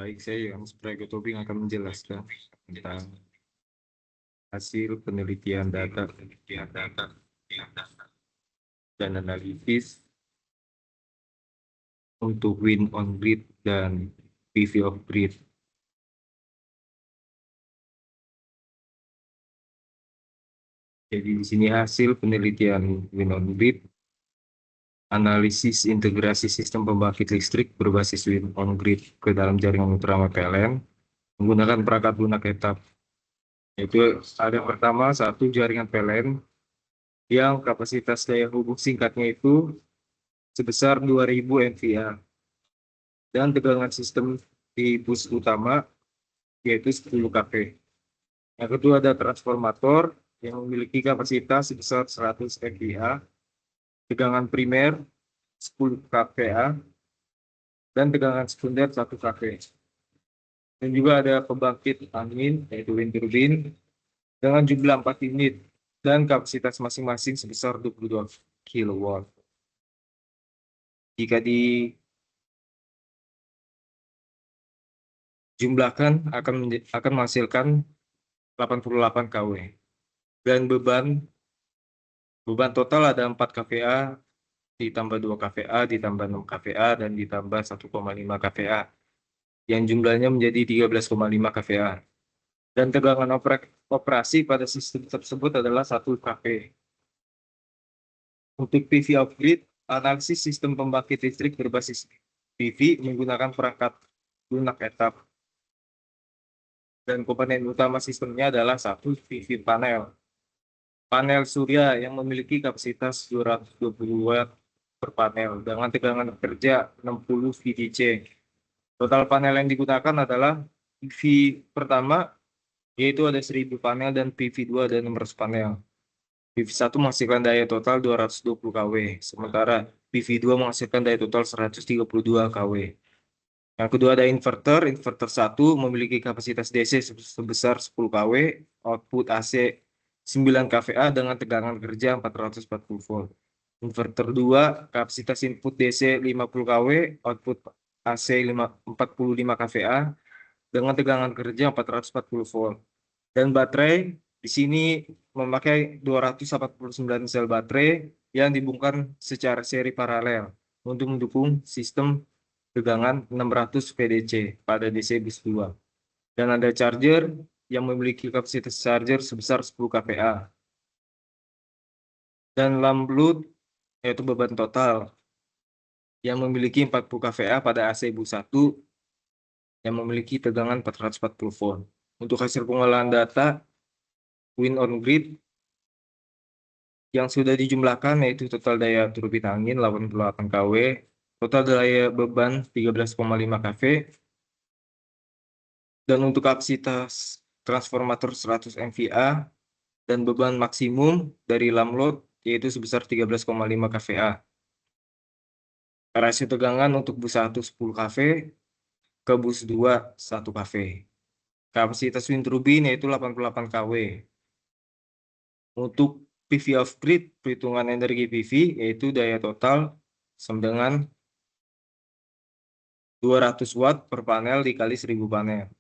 Baik, saya Yohanes Prayogo Tobing akan menjelaskan tentang hasil penelitian data dan analisis untuk wind on grid dan PV off grid. Jadi di sini hasil penelitian wind on grid, analisis integrasi sistem pembangkit listrik berbasis wind on grid ke dalam jaringan utama PLN menggunakan perangkat lunak etap. Yaitu ada pertama satu jaringan PLN yang kapasitas daya hubung singkatnya itu sebesar 2000 MVA dan tegangan sistem di bus utama yaitu 10 kV. Yang kedua ada transformator yang memiliki kapasitas sebesar 100 MVA, tegangan primer 10 kVA, dan tegangan sekunder 1 kV. Dan juga ada pembangkit angin yaitu wind turbine dengan jumlah 4 unit dan kapasitas masing-masing sebesar 22 kW. Jika dijumlahkan akan menghasilkan 88 kW. Dan beban total ada 4 kVA ditambah 2 kVA ditambah 6 kVA dan ditambah 1,5 kVA yang jumlahnya menjadi 13,5 kVA. Dan tegangan operasi pada sistem tersebut adalah 1 kV. Untuk PV off grid, analisis sistem pembangkit listrik berbasis PV menggunakan perangkat lunak etap. Dan komponen utama sistemnya adalah satu PV panel. Panel surya yang memiliki kapasitas 220 watt per panel dengan tegangan kerja 60 VDC. Total panel yang digunakan adalah PV pertama yaitu ada 1000 panel dan PV2 ada 600 panel. PV1 menghasilkan daya total 220 kW, sementara PV2 menghasilkan daya total 132 kW. Yang kedua ada inverter. Inverter 1 memiliki kapasitas DC sebesar 10 kW, output AC 9 kVA dengan tegangan kerja 440 volt. Inverter 2, kapasitas input DC 50 kW, output AC 45 kVA dengan tegangan kerja 440 volt. Dan baterai di sini memakai 249 sel baterai yang dihubungkan secara seri paralel untuk mendukung sistem tegangan 600 VDC pada DC bus 2. Dan ada charger yang memiliki kapasitas charger sebesar 10 kVA. Dan lamp load yaitu beban total yang memiliki 40 kVA pada AC bus 1 yang memiliki tegangan 440 volt. Untuk hasil pengolahan data wind on grid yang sudah dijumlahkan yaitu total daya turbin angin 88 kW, total daya beban 13,5 kV, dan untuk kapasitas transformator 100 MVA dan beban maksimum dari lamp load yaitu sebesar 13,5 kVA. Rasio tegangan untuk bus 1 10 kV ke bus 2 1 kV. Kapasitas wind turbine yaitu 88 kW. Untuk PV off grid, perhitungan energi PV yaitu daya total sama dengan 200 watt per panel dikali 1000 panel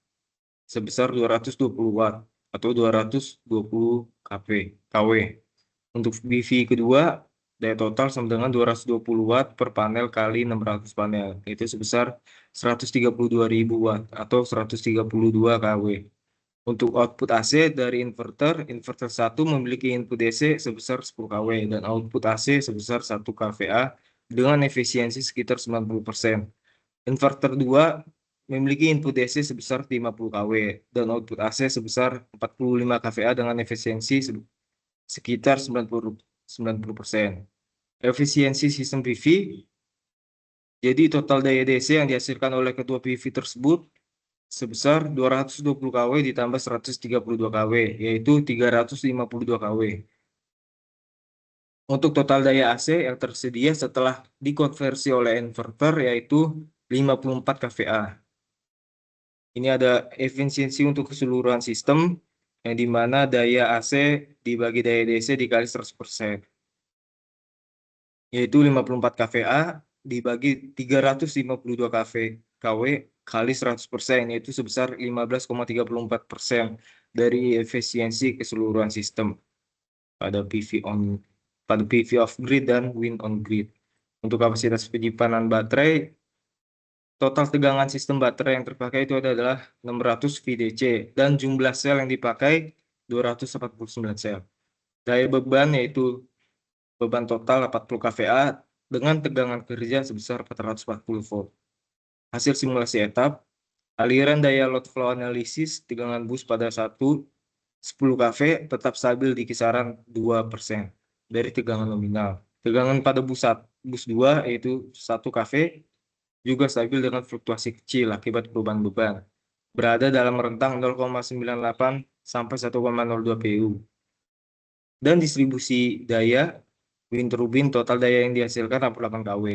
sebesar 220 watt atau 220 kW. Untuk PV kedua, daya total sama dengan 220 watt per panel kali 600 panel, itu sebesar 132.000 watt atau 132 kW. Untuk output AC dari inverter 1 memiliki input DC sebesar 10 kW dan output AC sebesar 1 kVA dengan efisiensi sekitar 90%. Inverter 2 memiliki input DC sebesar 50 kW dan output AC sebesar 45 kVA dengan efisiensi sekitar 90%. Efisiensi sistem PV, jadi total daya DC yang dihasilkan oleh kedua PV tersebut sebesar 220 kW ditambah 132 kW, yaitu 352 kW. Untuk total daya AC yang tersedia setelah dikonversi oleh inverter yaitu 54 kVA. Ini ada efisiensi untuk keseluruhan sistem yang dimana daya AC dibagi daya DC dikali 100%. Yaitu 54 kVA dibagi 352 kW kali 100%, yaitu sebesar 15,34% dari efisiensi keseluruhan sistem pada PV off grid dan wind on grid. Untuk kapasitas penyimpanan baterai, total tegangan sistem baterai yang terpakai itu adalah 600 VDC dan jumlah sel yang dipakai 249 sel. Daya beban yaitu beban total 40 kVA dengan tegangan kerja sebesar 440 volt. Hasil simulasi etap, aliran daya load flow analisis tegangan bus pada 10 kV tetap stabil di kisaran 2% dari tegangan nominal. Tegangan pada bus 2 yaitu 1 kV juga stabil dengan fluktuasi kecil akibat perubahan beban, berada dalam rentang 0,98 sampai 1,02 PU. Dan distribusi daya, wind turbine total daya yang dihasilkan 68 kW.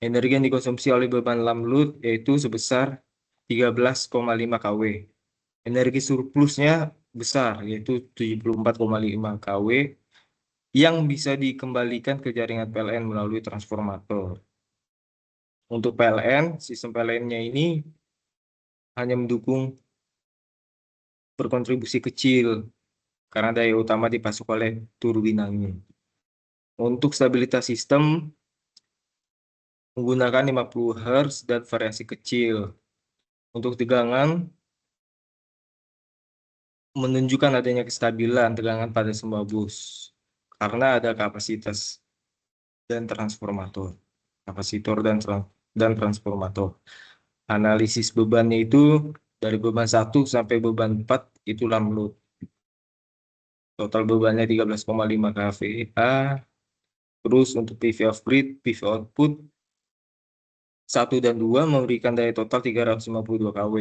Energi yang dikonsumsi oleh beban lam load yaitu sebesar 13,5 kW. Energi surplusnya besar yaitu 74,5 kW yang bisa dikembalikan ke jaringan PLN melalui transformator. Untuk PLN, sistem PLN-nya ini hanya mendukung berkontribusi kecil karena daya utama dipasok oleh turbinanya. Untuk stabilitas sistem menggunakan 50 Hz dan variasi kecil. Untuk tegangan menunjukkan adanya kestabilan tegangan pada semua bus karena ada kapasitas dan transformator. Kapasitor dan transformator. Analisis bebannya itu dari beban 1 sampai beban 4 itu lam load. Total bebannya 13,5 kVA. Terus untuk PV off grid, PV output 1 dan 2 memberikan daya total 352 kW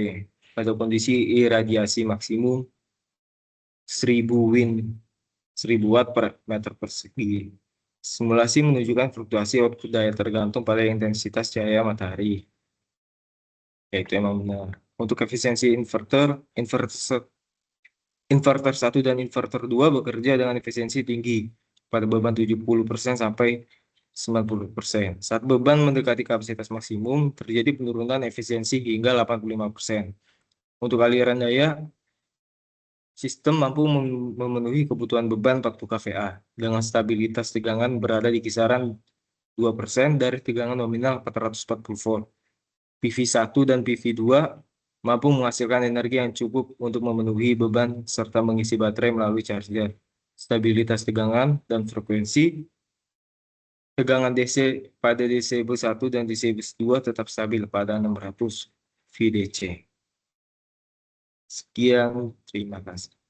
pada kondisi iradiasi maksimum 1000 watt per meter persegi. Simulasi menunjukkan fluktuasi output daya tergantung pada intensitas cahaya matahari. Yaitu emang benar. Untuk efisiensi inverter 1 dan inverter 2 bekerja dengan efisiensi tinggi pada beban 70% sampai 90%. Saat beban mendekati kapasitas maksimum, terjadi penurunan efisiensi hingga 85%. Untuk aliran daya, sistem mampu memenuhi kebutuhan beban 40 kVA dengan stabilitas tegangan berada di kisaran 2% dari tegangan nominal 440 volt. PV1 dan PV2 mampu menghasilkan energi yang cukup untuk memenuhi beban serta mengisi baterai melalui charger. Stabilitas tegangan dan frekuensi tegangan DC pada DC bus 1 dan DC bus 2 tetap stabil pada 600 VDC. Sekian, terima kasih.